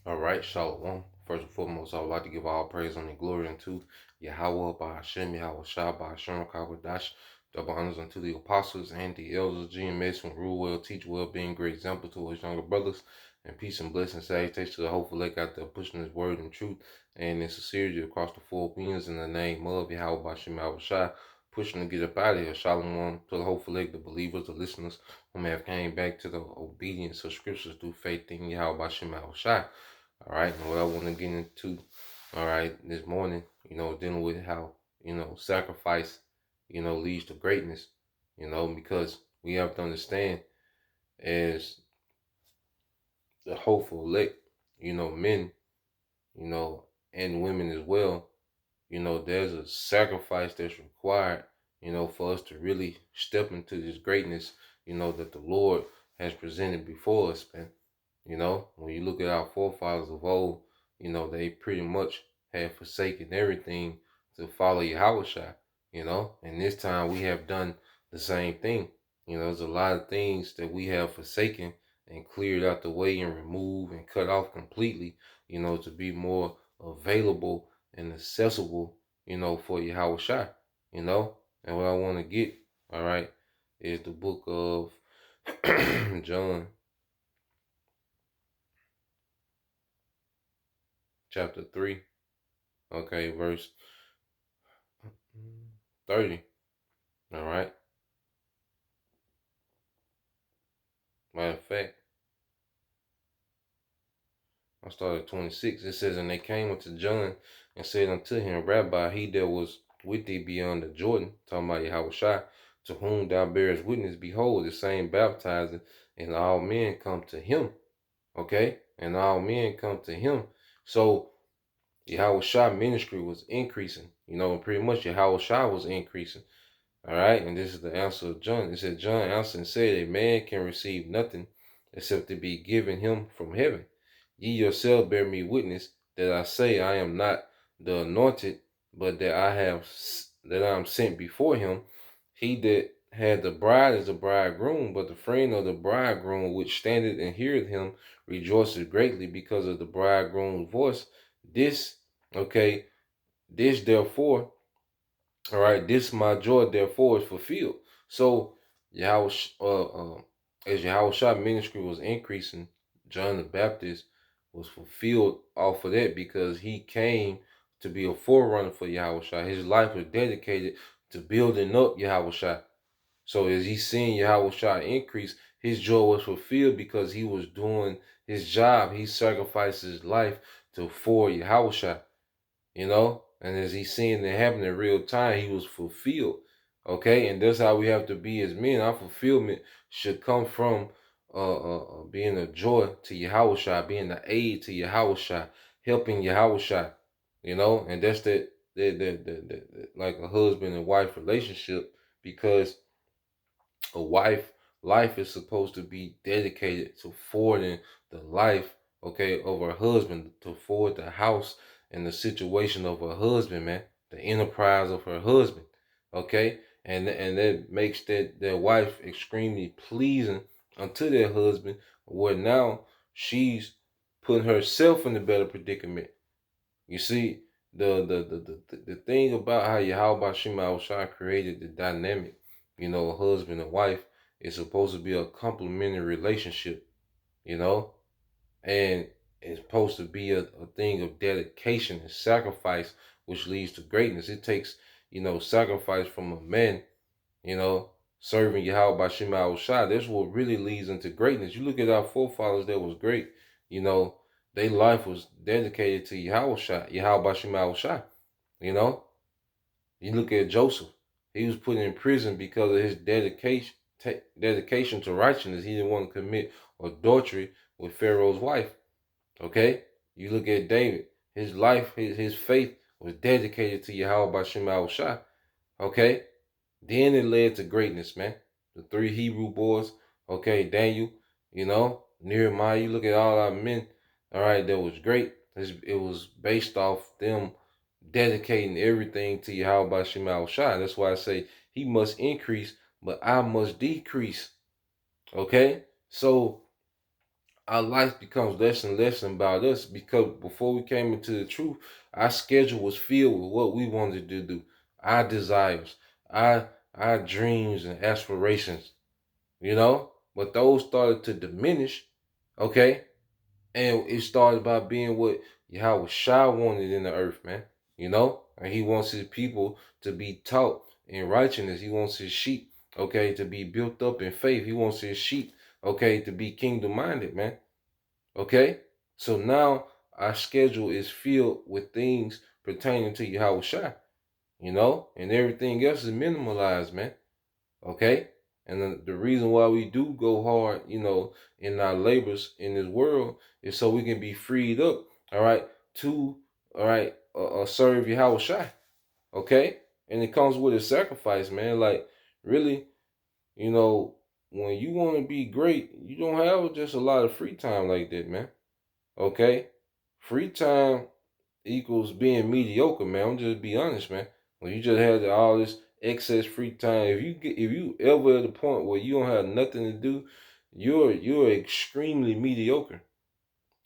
All right, Shalom. First and foremost, I would like to give all praise and glory unto Yahweh, by Hashem, Yahweh Shah, by Hashem, Kawadash, double honors unto the apostles and the elders, GMS, from rule well, teach well, being great example to his younger brothers, and peace and blessings, salutations to the hopeful lake out there pushing his word and truth and in sincerity across the four winds in the name of Yahweh, by Hashem, Yahweh Shah, pushing to get up out of here. Shalom to the hopeful lake, the believers, the listeners who may have came back to the obedience of scriptures through faith in Yahweh, by Hashem, Yahweh Shah. All right, and what I want to get into, all right, this morning, dealing with how, sacrifice, leads to greatness, because we have to understand as the hopeful elect, men, you know, and women as well, there's a sacrifice that's required, for us to really step into this greatness, that the Lord has presented before us, man. When you look at our forefathers of old, they pretty much had forsaken everything to follow Yahushua, and this time we have done the same thing. There's a lot of things that we have forsaken and cleared out the way and removed and cut off completely, to be more available and accessible, for Yahushua, and what I want to get, all right, is the book of John, chapter 3, okay, verse 30. All right. Matter of fact, I started 26. It says, and they came unto John and said unto him, Rabbi, he that was with thee beyond the Jordan, talking about Yahushua, to whom thou bearest witness, behold, the same baptizing, and all men come to him. Okay? And all men come to him. So Yahushua ministry was increasing. And pretty much Yahushua was increasing. All right, and this is the answer of John. It said, John answered and said, a man can receive nothing except to be given him from heaven. Ye yourself bear me witness that I say I am not the anointed, but that I am sent before him. He that had the bride is the bridegroom, but the friend of the bridegroom which standeth and heareth him rejoiceth greatly because of the bridegroom's voice. This, okay, this therefore, all right, this my joy therefore is fulfilled. So Yahweh, as Yahushua ministry was increasing, John the Baptist was fulfilled off of that because he came to be a forerunner for Yahushua. His life was dedicated to building up Yahushua. So as he seen Yahushua increase, his joy was fulfilled because he was doing his job. He sacrificed his life for Yahushua. And as he's seeing it happen in real time, he was fulfilled. Okay, and that's how we have to be as men. Our fulfillment should come from being a joy to Yahushua, being the aid to Yahushua, helping Yahushua, and that's the like a husband and wife relationship, because a life is supposed to be dedicated to forwarding the life, okay, of her husband, to forward the house and the situation of her husband, man, the enterprise of her husband, okay, and that makes that wife extremely pleasing unto their husband, where now she's putting herself in a better predicament. You see, the thing about how Yahweh Shema Shai created the dynamic, a husband and wife, is supposed to be a complementary relationship, you know, and it's supposed to be a thing of dedication and sacrifice, which leads to greatness. It takes, sacrifice from a man, serving Yahweh Shema Shai. That's what really leads into greatness. You look at our forefathers that was great, you know, their life was dedicated to Yahweh Shema Shai. You look at Joseph. He was put in prison because of his dedication to righteousness. He didn't want to commit adultery with Pharaoh's wife. Okay? You look at David. His life, his faith was dedicated to Yahweh Shema Shai. Okay? Then it led to greatness, man. The 3 Hebrew boys, okay, Daniel, Nehemiah. You look at all our men, all right, that was great. It was based off them dedicating everything to Yahweh Shema Shai. That's why I say he must increase, but I must decrease. Okay? So our life becomes less and less about us, because before we came into the truth, our schedule was filled with what we wanted to do, our desires, our dreams and aspirations, you know? But those started to diminish, okay? And it started by being what Yahweh Shah wanted in the earth, man. You know? And he wants his people to be taught in righteousness. He wants his sheep, okay, to be built up in faith. He wants his sheep, okay, to be kingdom minded, man. Okay? So now our schedule is filled with things pertaining to Yahweh Shai, you know, and everything else is minimalized, man. Okay? And the reason why we do go hard, you know, in our labors in this world is so we can be freed up, all right, to, all right, serve Yahweh Shai. Okay? And it comes with a sacrifice, man. Like, really, you know, when you want to be great, you don't have just a lot of free time like that, man. Okay? Free time equals being mediocre, man. I'm just be honest, man. When you just have all this excess free time, if you ever at the point where you don't have nothing to do, you're extremely mediocre,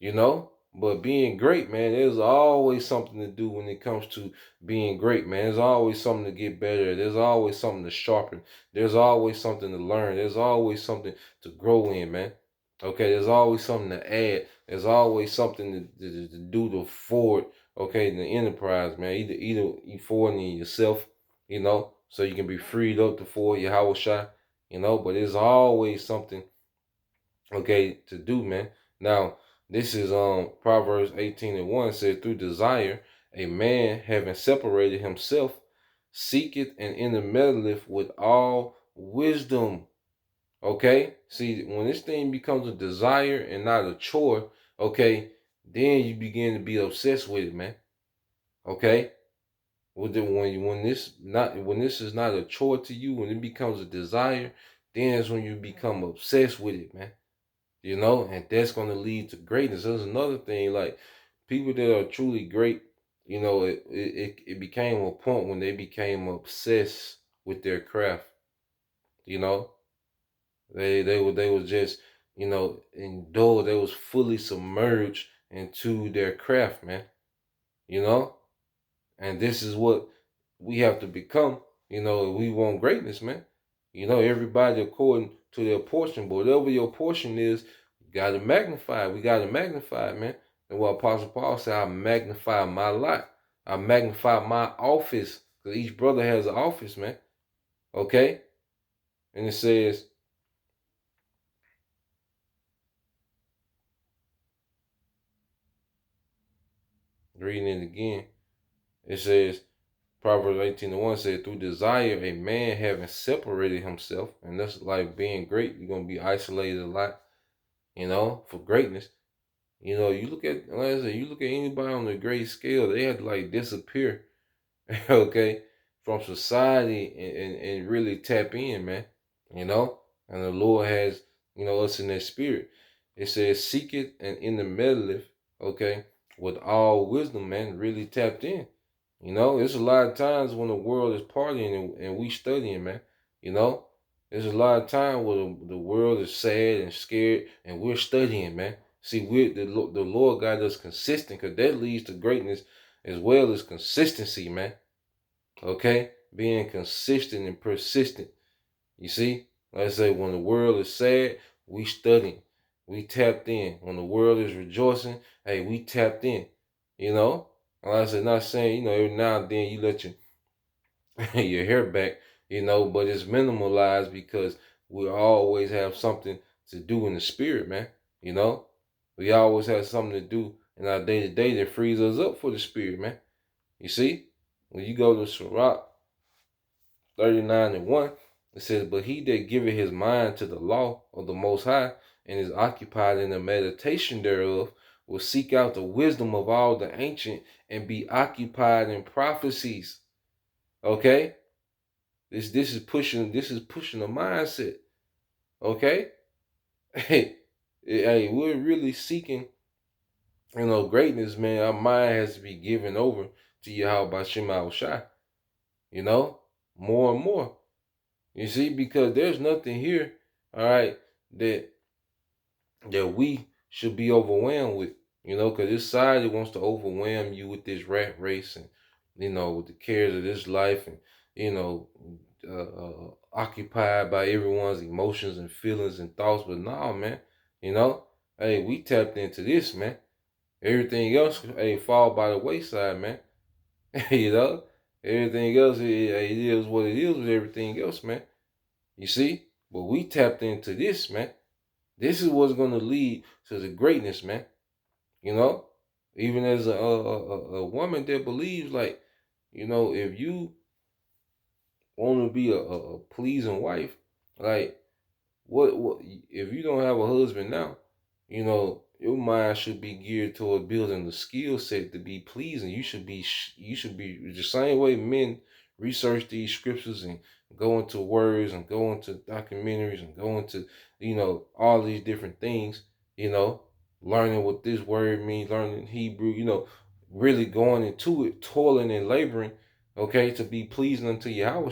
you know? But being great, man, there's always something to do when it comes to being great, man. There's always something to get better. There's always something to sharpen. There's always something to learn. There's always something to grow in, man. Okay, there's always something to add. There's always something to do to forward, okay, the enterprise, man. Either you forward in yourself, you know, so you can be freed up to forward your Howard shot, you know, but there's always something, okay, to do, man. Now, this is Proverbs 18:1 said, through desire, a man having separated himself, seeketh and intermeddleth with all wisdom. Okay? See, when this thing becomes a desire and not a chore, okay, then you begin to be obsessed with it, man. Okay? When this is not a chore to you, when it becomes a desire, then it's when you become obsessed with it, man. You know, and that's going to lead to greatness. There's another thing, like people that are truly great, you know, it became a point when they became obsessed with their craft. You know, they were just, you know, indulged. They was fully submerged into their craft, man. You know, and this is what we have to become. You know, we want greatness, man. You know, everybody according to their portion, but whatever your portion is, you gotta magnify it. We gotta magnify it, man. And what Apostle Paul said, I magnify my lot. I magnify my office. Because each brother has an office, man. Okay? And it says, reading it again, it says, Proverbs 18:1 said, through desire, a man having separated himself, and that's like being great, you're going to be isolated a lot, you know, for greatness. You know, you look at, like I said, you look at anybody on the great scale, they had to like disappear, okay, from society and really tap in, man, you know, and the Lord has, you know, us in that spirit. It says, seek it and in the meddleth, okay, with all wisdom, man, really tapped in. You know, there's a lot of times when the world is partying and we studying, man. You know, there's a lot of time where the world is sad and scared and we're studying, man. See, the Lord got us consistent, because that leads to greatness as well as consistency, man. Okay? Being consistent and persistent. You see? Like I say, when the world is sad, we studying. We tapped in. When the world is rejoicing, hey, we tapped in. You know? Like I said, not saying, you know, every now and then you let your your hair back, you know, but it's minimalized because we always have something to do in the spirit, man. You know? We always have something to do in our day to day that frees us up for the spirit, man. You see? When you go to Sirach 39:1, it says, but he that giveth his mind to the law of the Most High and is occupied in the meditation thereof will seek out the wisdom of all the ancient and be occupied in prophecies. Okay? This is pushing the mindset. Okay? Hey, we're really seeking, you know, greatness, man. Our mind has to be given over to Yahweh Shema Shai, you know, more and more. You see, because there's nothing here, all right, that we should be overwhelmed with. Because this society wants to overwhelm you with this rat race and, with the cares of this life and, you know, occupied by everyone's emotions and feelings and thoughts. But no, man, you know, hey, we tapped into this, man. Everything else, hey, fall by the wayside, man. you know, everything else, it is what it is with everything else, man. You see, but we tapped into this, man. This is what's gonna lead to the greatness, man. You know, even as a woman that believes, like, if you want to be a pleasing wife, like, what if you don't have a husband now? Your mind should be geared toward building the skill set to be pleasing. You should be the same way men research these scriptures and go into words and go into documentaries and go into all these different things. You know, learning what this word means, learning Hebrew. Really going into it, toiling and laboring. Okay, to be pleasing unto Yahweh.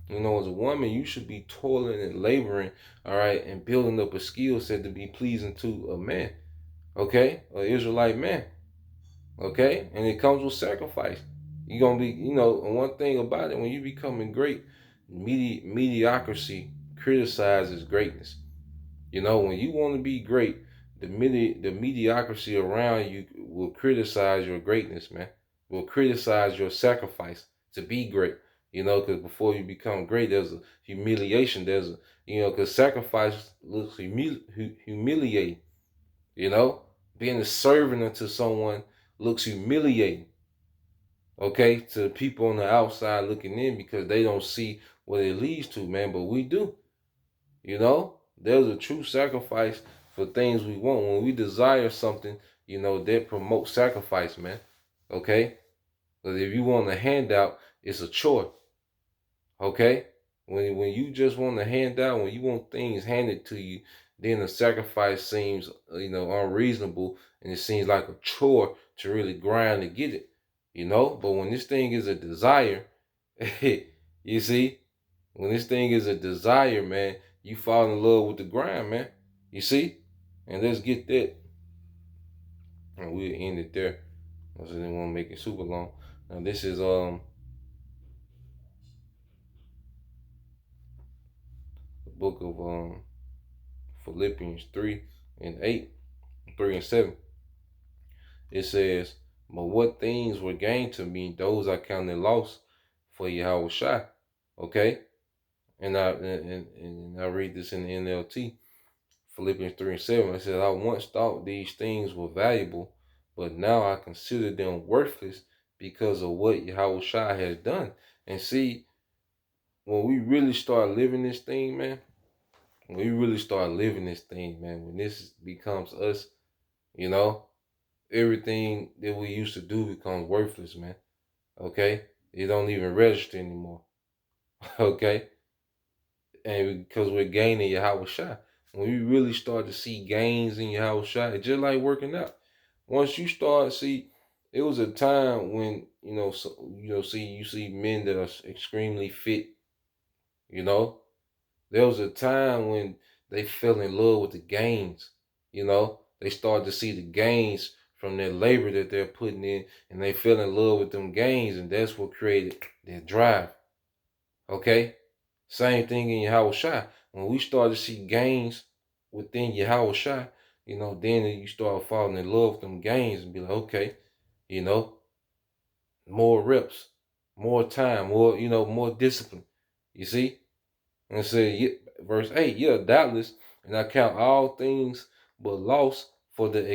As a woman, you should be toiling and laboring, all right, and building up a skill set to be pleasing to a man, okay, an Israelite man, okay, and it comes with sacrifice. You're gonna be, and one thing about it, when you becoming great, mediocrity criticizes greatness. When you want to be great, the mediocrity around you will criticize your greatness, man. Will criticize your sacrifice to be great. Because before you become great, there's a humiliation. There's a, because sacrifice looks humiliating. Being a servant unto someone looks humiliating. Okay, to people on the outside looking in because they don't see what it leads to, man. But we do. There's a true sacrifice for things we want. When we desire something, that promotes sacrifice, man. Okay? Because if you want a handout, it's a chore. Okay? When you just want a handout, when you want things handed to you, then the sacrifice seems, unreasonable, and it seems like a chore to really grind to get it. But when this thing is a desire, you see, when this thing is a desire, man, you fall in love with the grind, man. You see? And let's get that. And we'll end it there. I didn't want to make it super long. Now this is the book of Philippians 3:8, 3:7. It says, "But what things were gained to me, those I counted loss for Yahweh Shai." Okay? And I read this in the NLT. Philippians 3:7, it says, "I once thought these things were valuable, but now I consider them worthless because of what Yahweh Shai has done." And see, when we really start living this thing, man, when this becomes us, you know, everything that we used to do becomes worthless, man. Okay? It don't even register anymore. Okay? And because we're gaining Yahweh Shai. When you really start to see gains in Yahweh Shai, it's just like working out. Once you start see, it was a time when you see men that are extremely fit. There was a time when they fell in love with the gains. They started to see the gains from their labor that they're putting in, and they fell in love with them gains, and that's what created their drive. Okay? Same thing in Yahweh Shai. When we start to see gains within Yahweh Shai, then you start falling in love with them gains and be like, okay, you know, more reps, more time, more discipline. You see? And say, verse 8, yeah, doubtless, and I count all things but loss for the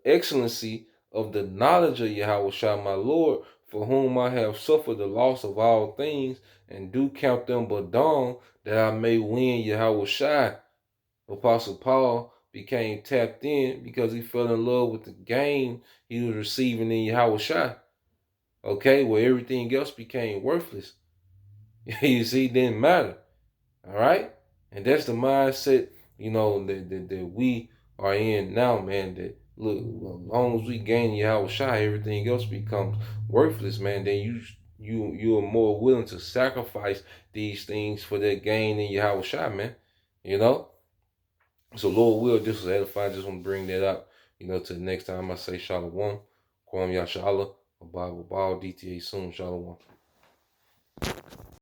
excellency of the knowledge of Yahweh Shai, my Lord, for whom I have suffered the loss of all things, and do count them but dung, that I may win Yahweh Shai. Apostle Paul became tapped in because he fell in love with the gain he was receiving in Yahweh Shai. Okay, where everything else became worthless. You see, it didn't matter. All right? And that's the mindset, that we are in now, man. That look, as long as we gain Yahweh Shai, everything else becomes worthless, man. Then you are more willing to sacrifice these things for that gain in Yahweh Shai, man. You know? So Lord will, this was edifying. Just want to bring that up, to the next time I say Shalom, Kwam Yashala, Bible Ball, DTA soon, Shalom.